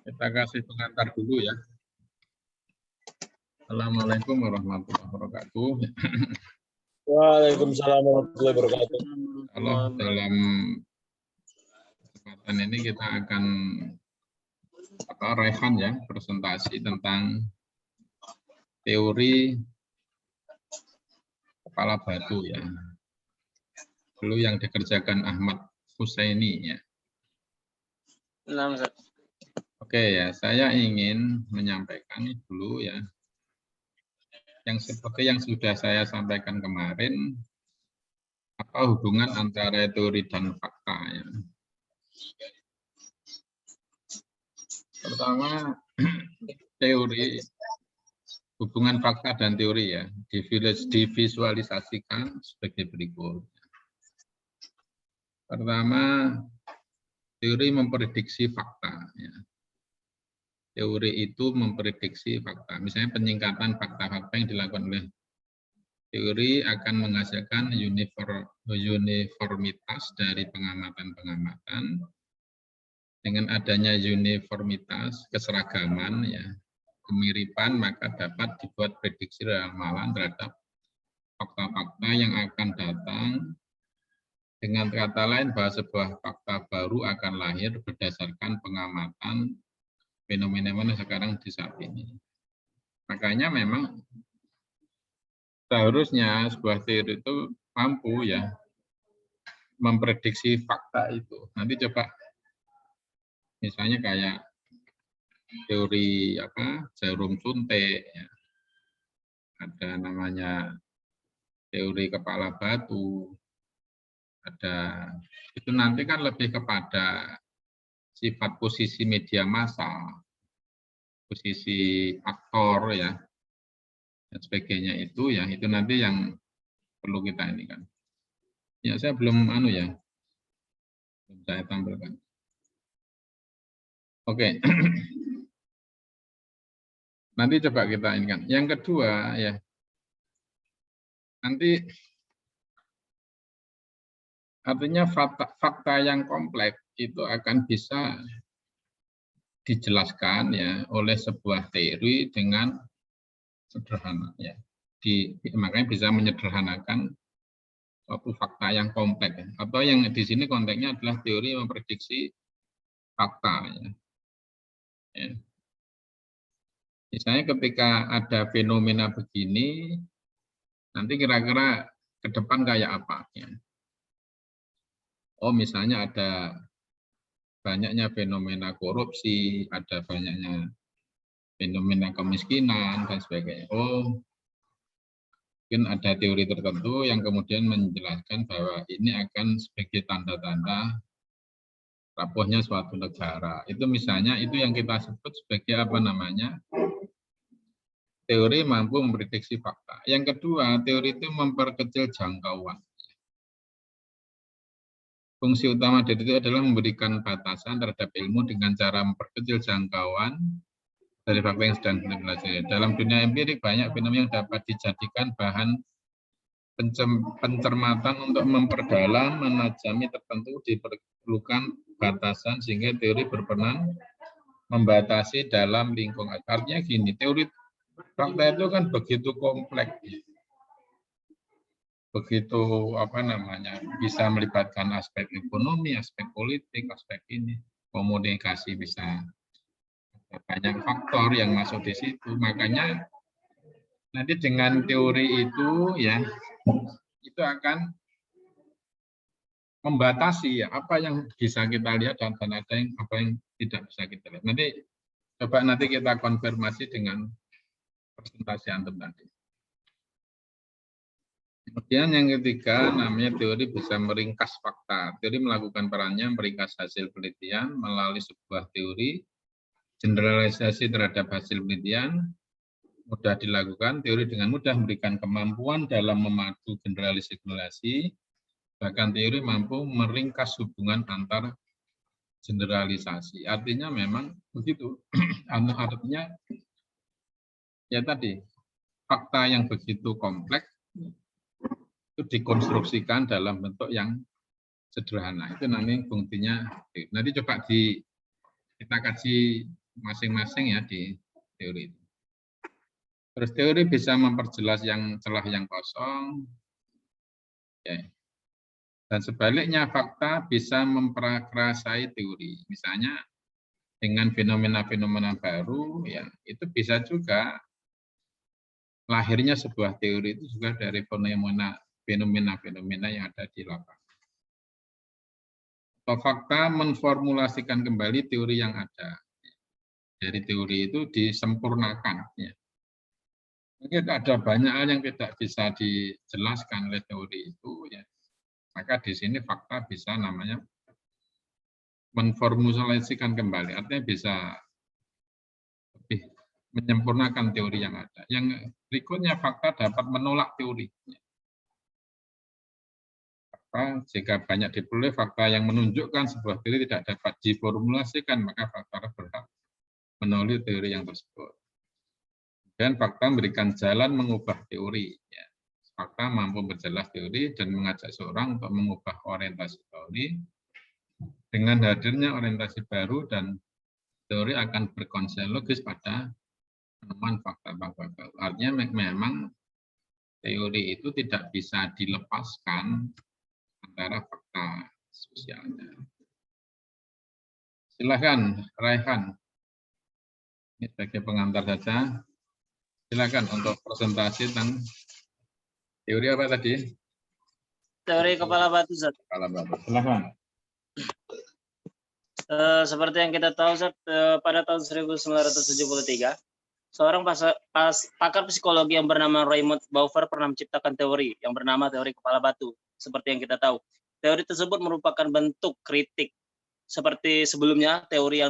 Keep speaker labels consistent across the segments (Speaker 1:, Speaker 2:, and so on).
Speaker 1: Kita kasih pengantar dulu ya. Assalamualaikum warahmatullahi wabarakatuh.
Speaker 2: Waalaikumsalam warahmatullahi wabarakatuh.
Speaker 1: Kalau dalam kesempatan ini kita akan rehan ya, presentasi tentang teori kepala batu ya. Dulu yang dikerjakan Ahmad Husaini ya. Oke ya, saya ingin menyampaikan dulu ya, yang seperti yang sudah saya sampaikan kemarin, apa hubungan antara teori dan fakta ya. Pertama, teori, hubungan fakta dan teori ya, divisualisasikan sebagai berikut. Pertama, teori memprediksi fakta ya. Teori itu memprediksi fakta. Misalnya penyingkatan fakta-fakta yang dilakukan oleh teori akan menghasilkan uniformitas dari pengamatan-pengamatan. Dengan adanya uniformitas, keseragaman, ya, kemiripan, maka dapat dibuat prediksi ramalan terhadap fakta-fakta yang akan datang. Dengan kata lain, bahwa sebuah fakta baru akan lahir berdasarkan pengamatan fenomena sekarang di saat ini. Makanya memang seharusnya sebuah teori itu mampu ya memprediksi fakta itu. Nanti coba misalnya kayak teori jarum suntik ya. Ada namanya teori kepala batu. Ada itu nanti kan lebih kepada sifat posisi media massa, posisi aktor ya, dan sebagainya itu ya, itu nanti yang perlu kita ini kan. Ya saya belum belum saya tampilkan. Oke. Nanti coba kita ini kan. Yang kedua ya, nanti artinya fakta yang kompleks itu akan bisa dijelaskan ya oleh sebuah teori dengan sederhana ya. Makanya bisa menyederhanakan suatu fakta yang kompleks ya. Atau yang di sini konteksnya adalah teori memprediksi fakta ya. Ya. Misalnya ketika ada fenomena begini, nanti kira-kira ke depan kayak apa ya. Oh misalnya ada banyaknya fenomena korupsi, ada banyaknya fenomena kemiskinan, dan sebagainya. Oh, mungkin ada teori tertentu yang kemudian menjelaskan bahwa ini akan sebagai tanda-tanda rapuhnya suatu negara. Itu misalnya, itu yang kita sebut sebagai apa namanya, teori mampu memprediksi fakta. Yang kedua, teori itu memperkecil jangkauan. Fungsi utama dari itu adalah memberikan batasan terhadap ilmu dengan cara memperkecil jangkauan dari fakta yang sedang dipelajari. Dalam dunia empirik banyak fenomena yang dapat dijadikan bahan pencermatan untuk memperdalam, menajami tertentu diperlukan batasan sehingga teori berperan membatasi dalam lingkungan. Artinya gini, teori fakta itu kan begitu kompleks. Begitu bisa melibatkan aspek ekonomi, aspek politik, aspek ini, komunikasi bisa banyak faktor yang masuk di situ. Makanya nanti dengan teori itu ya itu akan membatasi ya apa yang bisa kita lihat dan ada yang apa yang tidak bisa kita lihat. Nanti kita konfirmasi dengan presentasi antum tadi. Kemudian yang ketiga namanya teori bisa meringkas fakta. Teori melakukan perannya meringkas hasil penelitian melalui sebuah teori, generalisasi terhadap hasil penelitian mudah dilakukan. Teori dengan mudah memberikan kemampuan dalam memadu generalisasi, bahkan teori mampu meringkas hubungan antar generalisasi. Artinya memang begitu. Artinya ya tadi fakta yang begitu kompleks itu dikonstruksikan dalam bentuk yang sederhana. Itu nanti fungsinya. Nanti coba kita kasih masing-masing ya di teori itu. Terus teori bisa memperjelas celah yang kosong, ya. Dan sebaliknya fakta bisa memperkerasai teori. Misalnya dengan fenomena-fenomena baru, ya itu bisa juga lahirnya sebuah teori itu juga dari fenomena-fenomena yang ada di lapangan. Atau fakta menformulasikan kembali teori yang ada. Dari teori itu disempurnakan. Ya. Mungkin ada banyak hal yang tidak bisa dijelaskan oleh teori itu, ya. Maka di sini fakta bisa namanya menformulasikan kembali, artinya bisa lebih menyempurnakan teori yang ada. Yang berikutnya fakta dapat menolak teori. Fakta, jika banyak diperoleh fakta yang menunjukkan sebuah teori tidak dapat diformulasikan, maka fakta berhak menolak teori yang tersebut. Dan fakta memberikan jalan mengubah teori. Ya. Fakta mampu berjelas teori dan mengajak seorang untuk mengubah orientasi teori. Dengan hadirnya orientasi baru dan teori akan berkonsep logis pada penemuan fakta-fakta baru. Artinya memang teori itu tidak bisa dilepaskan antara fakta sosialnya. Silakan, Raihan. Ini sebagai pengantar saja. Silakan untuk presentasi tentang teori apa tadi?
Speaker 2: Teori kepala batu, Zat.
Speaker 1: Kepala batu. Silakan.
Speaker 2: Seperti yang kita tahu, Zat, pada tahun 1973, seorang pakar psikologi yang bernama Raymond Bauer pernah menciptakan teori yang bernama teori kepala batu. Seperti yang kita tahu, teori tersebut merupakan bentuk kritik seperti sebelumnya teori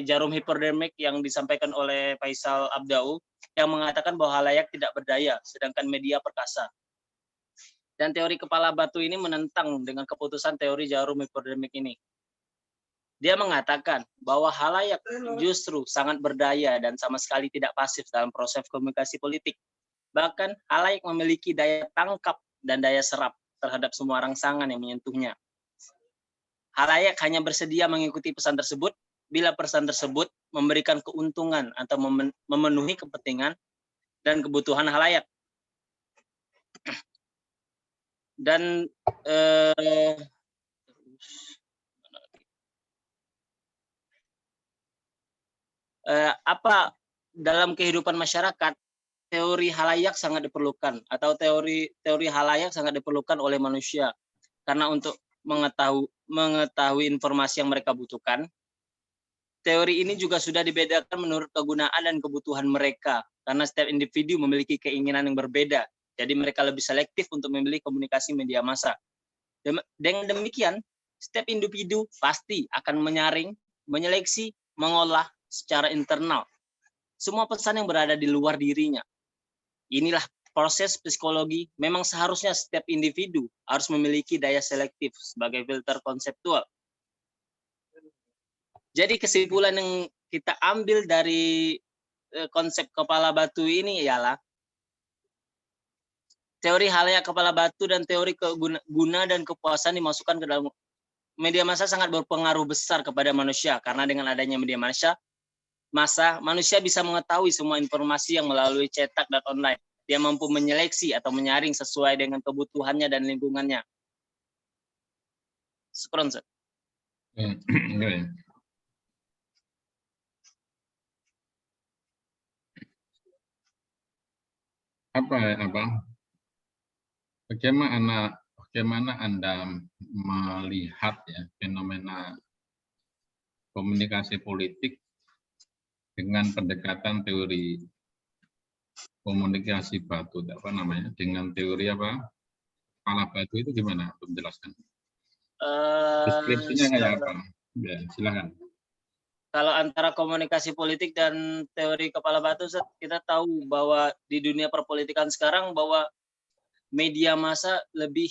Speaker 2: jarum hiperdemik yang disampaikan oleh Faisal Abdau yang mengatakan bahwa halayak tidak berdaya sedangkan media perkasa. Dan teori kepala batu ini menentang dengan keputusan teori jarum hiperdemik ini. Dia mengatakan bahwa halayak justru sangat berdaya dan sama sekali tidak pasif dalam proses komunikasi politik. Bahkan halayak memiliki daya tangkap dan daya serap terhadap semua rangsangan yang menyentuhnya. Halayak hanya bersedia mengikuti pesan tersebut bila pesan tersebut memberikan keuntungan atau memenuhi kepentingan dan kebutuhan halayak. Dan apa dalam kehidupan masyarakat teori halayak sangat diperlukan atau teori halayak sangat diperlukan oleh manusia karena untuk mengetahui informasi yang mereka butuhkan. Teori ini juga sudah dibedakan menurut kegunaan dan kebutuhan mereka karena setiap individu memiliki keinginan yang berbeda. Jadi mereka lebih selektif untuk memilih komunikasi media massa. Dengan demikian, setiap individu pasti akan menyaring, menyeleksi, mengolah secara internal semua pesan yang berada di luar dirinya. Inilah proses psikologi. Memang seharusnya setiap individu harus memiliki daya selektif sebagai filter konseptual. Jadi kesimpulan yang kita ambil dari konsep kepala batu ini ialah teori halayak kepala batu dan teori guna dan kepuasan dimasukkan ke dalam media massa sangat berpengaruh besar kepada manusia karena dengan adanya media massa manusia bisa mengetahui semua informasi yang melalui cetak dan online. Dia mampu menyeleksi atau menyaring sesuai dengan kebutuhannya dan lingkungannya. Syukran, Zat.
Speaker 1: Bagaimana Anda melihat ya fenomena komunikasi politik dengan pendekatan teori komunikasi batu, apa namanya, dengan teori apa kepala batu itu gimana? Menjelaskan. Deskripsinya kayak apa? Ya, silakan.
Speaker 2: Kalau antara komunikasi politik dan teori kepala batu, kita tahu bahwa di dunia perpolitikan sekarang bahwa media massa lebih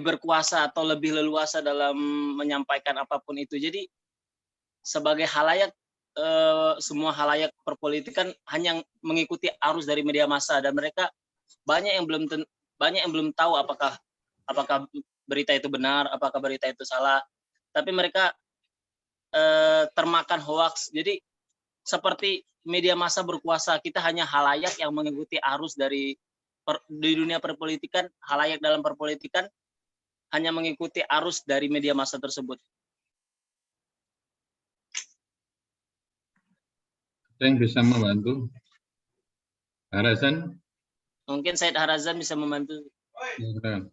Speaker 2: berkuasa atau lebih leluasa dalam menyampaikan apapun itu. Jadi sebagai halayak semua halayak perpolitikan hanya mengikuti arus dari media massa dan mereka banyak yang belum tahu apakah berita itu benar, apakah berita itu salah. tapi mereka termakan hoaks. Jadi seperti media massa berkuasa, kita hanya halayak yang mengikuti arus di dunia perpolitikan, halayak dalam perpolitikan hanya mengikuti arus dari media massa tersebut.
Speaker 1: Ada yang bisa membantu? Harazan?
Speaker 2: Mungkin Said Harazan bisa membantu.
Speaker 1: Silakan.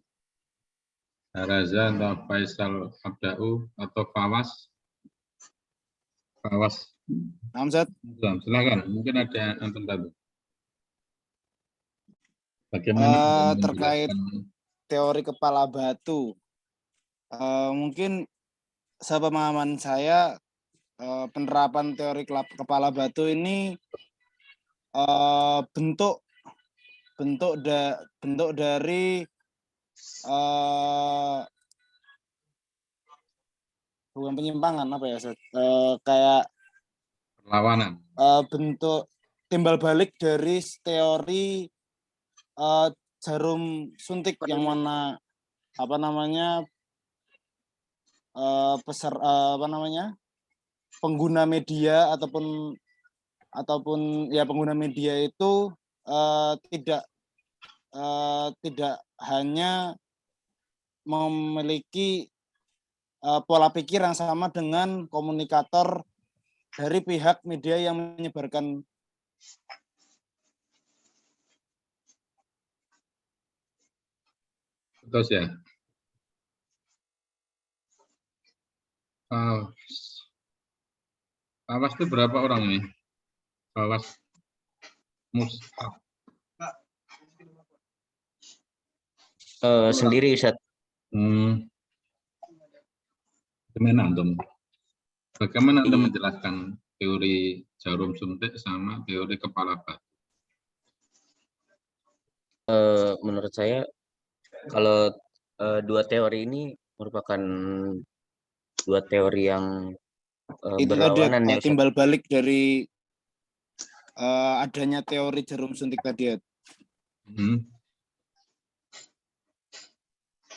Speaker 1: Harazan atau Faisal Abdau atau Fawas? Fawas.
Speaker 3: Hamzat,
Speaker 1: Silakan. Mungkin ada yang terbantu. Bagaimana
Speaker 3: terkait
Speaker 1: menjelaskan?
Speaker 3: teori kepala batu, mungkin sepemahaman saya penerapan teori kepala batu ini bentuk dari bukan penyimpangan, apa ya, Ustaz? Kayak
Speaker 1: Perlawanan.
Speaker 3: bentuk timbal balik dari teori jarum suntik yang mana pengguna media ataupun ya pengguna media itu tidak hanya memiliki pola pikir yang sama dengan komunikator dari pihak media yang menyebarkan.
Speaker 1: Terus ya. Fawas itu berapa orang ini? Fawas Mustaf.
Speaker 2: Sendiri, Ustaz.
Speaker 1: Bagaimana Anda menjelaskan teori jarum suntik sama teori kepala batu?
Speaker 4: Menurut saya kalau dua teori ini merupakan dua teori yang
Speaker 3: Itu tadi
Speaker 4: berlawanan ya, Ustaz.
Speaker 3: timbal balik dari adanya teori jarum suntik tadi ya.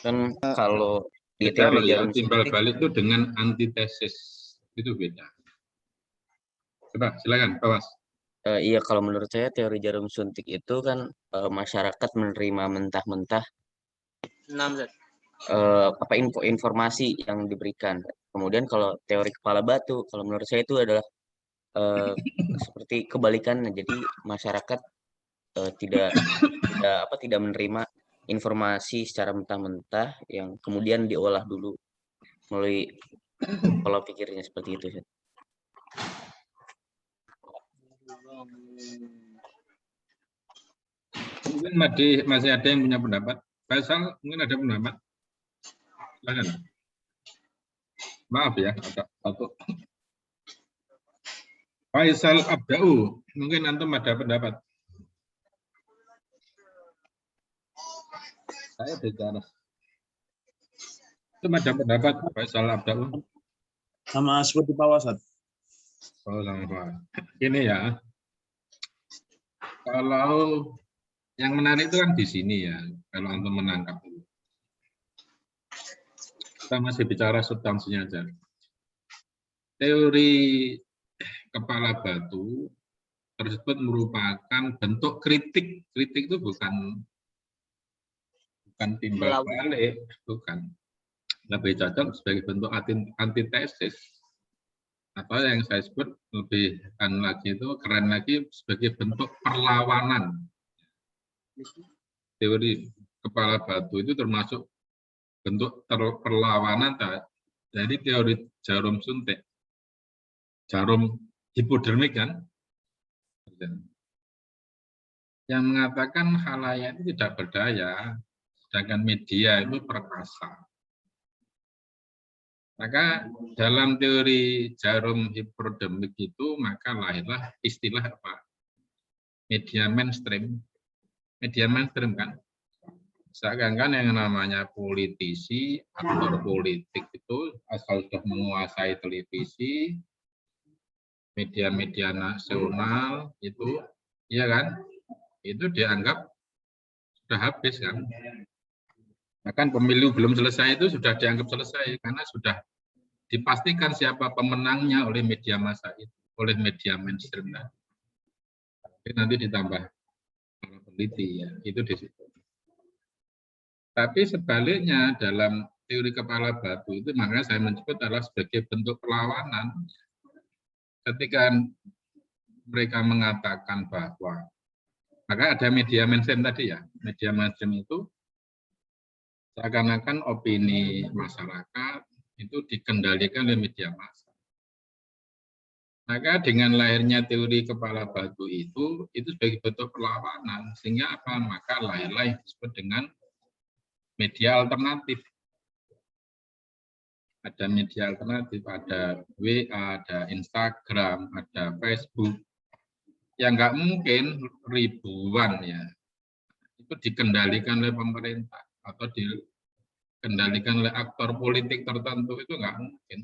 Speaker 4: Kan kalau di
Speaker 1: Beda
Speaker 4: teori
Speaker 1: loh ya,
Speaker 4: jarum
Speaker 1: timbal
Speaker 4: suntik,
Speaker 1: balik itu dengan antitesis itu beda. Coba silakan, Fawas.
Speaker 4: iya kalau menurut saya teori jarum suntik itu kan masyarakat menerima mentah-mentah informasi yang diberikan. Kemudian kalau teori kepala batu, kalau menurut saya itu adalah seperti kebalikannya. Jadi masyarakat tidak menerima informasi secara mentah-mentah yang kemudian diolah dulu melalui pola pikirnya seperti itu.
Speaker 1: Mungkin masih ada yang punya pendapat. Faisal mungkin ada pendapat. Silakan. Maaf ya, agak satu. Faisal Abdau, mungkin antum ada pendapat. Saya bicara. Antum ada pendapat Faisal Abdau?
Speaker 5: Sama seperti Pak Wasat.
Speaker 1: Oh, sama Pak. Ini ya. Kalau yang menarik itu kan di sini ya, kalau antum menangkap itu. Kita masih bicara substansinya aja. Teori kepala batu tersebut merupakan bentuk kritik. Kritik itu bukan timbal balik, bukan. Lebih cocok sebagai bentuk antitesis. Atau yang saya sebut lebih keren lagi sebagai bentuk perlawanan. Teori kepala batu itu termasuk bentuk perlawanan dari teori jarum suntik. Jarum hipodermik kan? Yang mengatakan khalayak itu tidak berdaya, sedangkan media itu perkasa. Maka dalam teori jarum hipodermik itu maka lahirlah istilah apa? Media mainstream. Media mainstream kan? Seakan-akan yang namanya politisi, aktor politik itu asal sudah menguasai televisi, media-media nasional itu, iya kan? Itu dianggap sudah habis kan? Bahkan pemilu belum selesai itu sudah dianggap selesai karena sudah dipastikan siapa pemenangnya oleh media massa itu, oleh media mainstream tadi. Tapi nanti ditambah para peneliti ya, itu di situ. Tapi sebaliknya dalam teori kepala batu itu makanya saya menyebut adalah sebagai bentuk perlawanan. Ketika mereka mengatakan bahwa maka ada media mainstream tadi ya, media mainstream itu seakan-akan opini masyarakat itu dikendalikan oleh media massa. Maka dengan lahirnya teori kepala batu itu sebagai bentuk perlawanan, sehingga apa? Maka lahirlah yang disebut dengan media alternatif. Ada media alternatif, ada WA, ada Instagram, ada Facebook. Yang nggak mungkin ribuan ya, itu dikendalikan oleh pemerintah atau dikendalikan oleh aktor politik tertentu, itu nggak mungkin.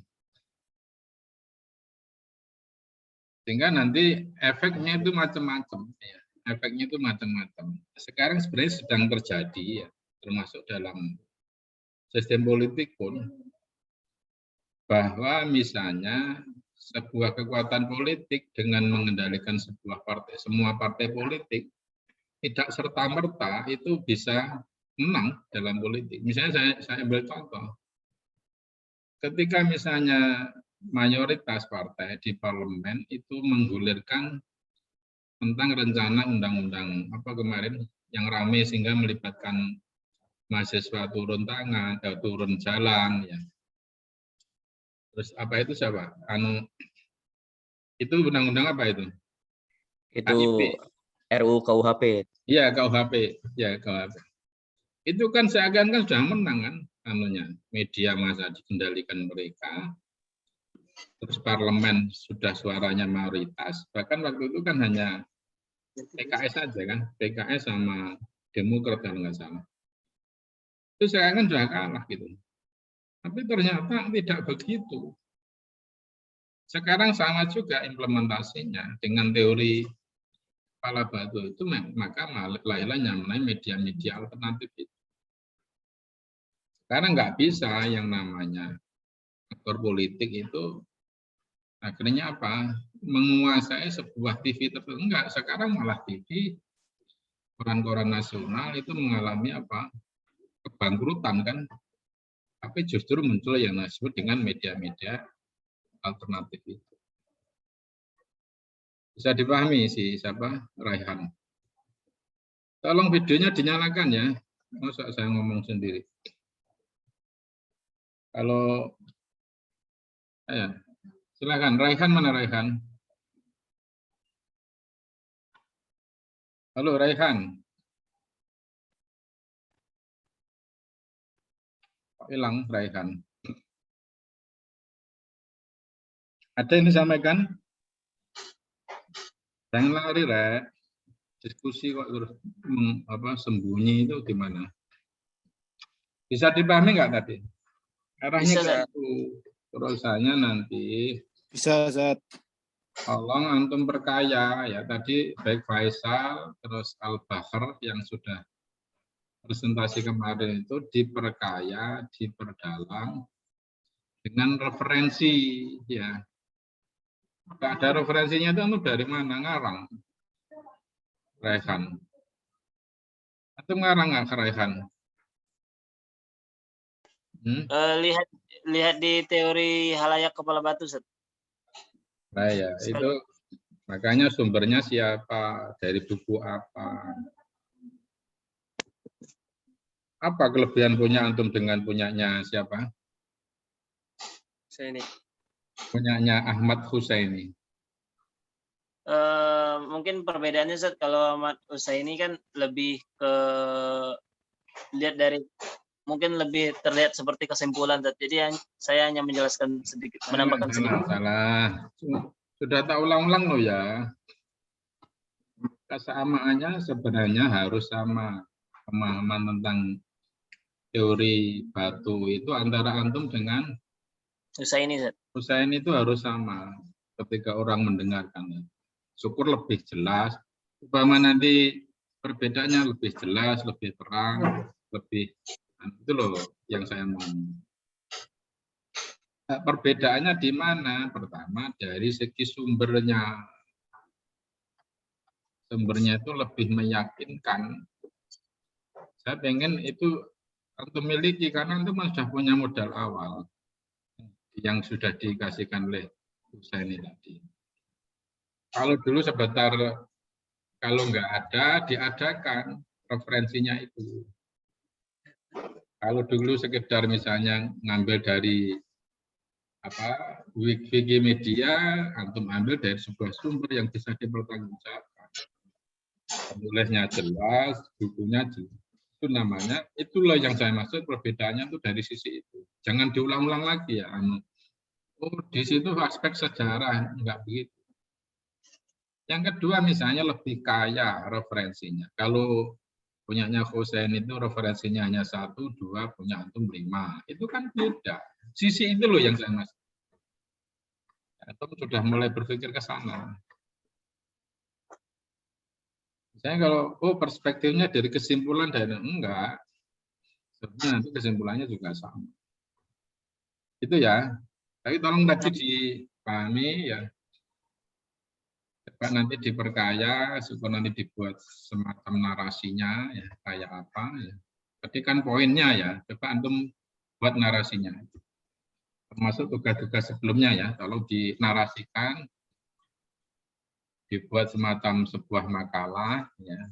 Speaker 1: Sehingga nanti efeknya itu macam-macam. Ya. Efeknya itu macam-macam. Sekarang sebenarnya sedang terjadi, ya, termasuk dalam sistem politik pun, bahwa misalnya sebuah kekuatan politik dengan mengendalikan sebuah partai, semua partai politik, tidak serta-merta itu bisa menang dalam politik. Misalnya saya ambil contoh. Ketika misalnya mayoritas partai di parlemen itu menggulirkan tentang rencana undang-undang apa kemarin yang ramai sehingga melibatkan mahasiswa turun tangan, turun jalan ya. Terus apa itu siapa? Itu undang-undang apa itu?
Speaker 4: Itu
Speaker 1: KIP.
Speaker 4: RUU KUHP.
Speaker 1: Iya, KUHP. Ya, KUHP. Itu kan seakan-akan sudah menang kan media massa dikendalikan mereka. Terus parlemen sudah suaranya mayoritas. Bahkan waktu itu kan hanya PKS saja kan, PKS sama Demokrat kalau nggak salah. Itu seakan-akan sudah kalah gitu. Tapi ternyata tidak begitu. Sekarang sama juga implementasinya dengan teori kepala batu itu, maka lahirlah yang namanya media-media alternatif itu. Karena nggak bisa yang namanya aktor politik itu akhirnya apa? Menguasai sebuah TV tertentu. Enggak, sekarang malah TV, koran-koran nasional itu mengalami apa? Kebangkrutan kan. Tapi justru muncul yang disebut dengan media-media alternatif itu. Bisa dipahami sih siapa? Raihan. Tolong videonya dinyalakan ya. Masa saya ngomong sendiri. Kalau silakan, Raihan mana Raihan? Halo Raihan. Hilang Raihan. Ada yang disampaikan? Jangan lari, Rek. Diskusi kok terus sembunyi itu gimana? Bisa dipahami nggak tadi? Arahnya ke itu. Terusannya nanti.
Speaker 3: Bisa, Zat.
Speaker 1: Tolong antum perkaya ya tadi baik Faisal terus Al-Bahr yang sudah presentasi kemarin itu diperkaya, diperdalam dengan referensi ya. Nggak ada referensinya itu dari mana? Ngarang. Raihan. Atau ngarang nggak Raihan?
Speaker 2: Lihat di teori halayak kepala batu, Set.
Speaker 1: Nah ya, itu makanya sumbernya siapa, dari buku apa. Apa kelebihan punya antum dengan punyanya siapa?
Speaker 2: Saya ini.
Speaker 1: Punyanya Ahmad Husaini.
Speaker 2: Mungkin perbedaannya Zat, kalau Ahmad Husaini kan lebih ke lihat dari mungkin lebih terlihat seperti kesimpulan Zat. Jadi saya hanya menjelaskan sedikit, menambahkan sedikit.
Speaker 1: Salah. Sudah tak ulang-ulang loh ya. Kesamaannya sebenarnya harus sama. Pemahaman tentang teori batu itu antara antum dengan
Speaker 2: Husaini Zat.
Speaker 1: Husaini itu harus sama ketika orang mendengarkan. Syukur lebih jelas. Umpama nanti perbedaannya lebih jelas, lebih terang, lebih itu loh yang saya mau. Nah, perbedaannya di mana? Pertama dari segi sumbernya. Sumbernya itu lebih meyakinkan. Saya pengen itu antum miliki karena antum sudah punya modal awal yang sudah dikasihkan oleh Husaini tadi. Kalau dulu sebentar, kalau nggak ada, diadakan referensinya itu. Kalau dulu sekedar misalnya ngambil dari Wikimedia, antum ambil dari sebuah sumber yang bisa dipertanggungjawabkan. Penulisnya jelas, bukunya jelas. Itu namanya, itulah yang saya maksud perbedaannya itu dari sisi itu. Jangan diulang-ulang lagi ya. Oh, di situ aspek sejarah, enggak begitu. Yang kedua misalnya lebih kaya referensinya. Kalau punyanya Husain itu referensinya hanya 1, 2, punya antum 5. Itu kan beda. Sisi itu loh yang saya maksud. Antum sudah mulai berpikir ke sana. Misalnya kalau perspektifnya dari kesimpulan dan enggak, sebenarnya nanti kesimpulannya juga sama. Itu ya. Tapi tolong tadi dipahami ya. Coba nanti diperkaya, supaya nanti dibuat semacam narasinya ya kayak apa ya. Petikan poinnya ya. Coba antum buat narasinya. Termasuk tugas-tugas sebelumnya ya. Tolong dinarasikan, dibuat semacam sebuah makalah ya.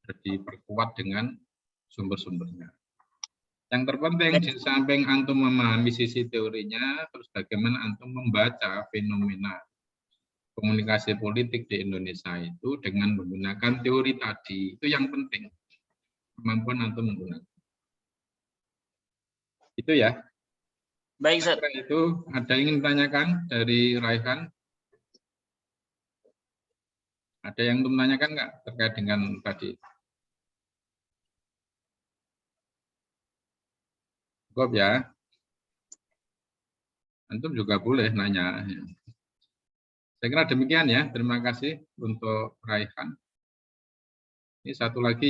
Speaker 1: Diperkuat dengan sumber-sumbernya. Yang terpenting di samping antum memahami sisi teorinya, terus bagaimana antum membaca fenomena komunikasi politik di Indonesia itu dengan menggunakan teori tadi. Itu yang penting. Kemampuan antum menggunakan. Itu ya.
Speaker 2: Baik, Ustaz.
Speaker 1: Itu ada yang ingin ditanyakan dari Raihan? Ada yang untuk menanyakan nggak terkait dengan tadi? Cukup ya. Antum juga boleh nanya. Saya kira demikian ya. Terima kasih untuk Raihan. Ini satu lagi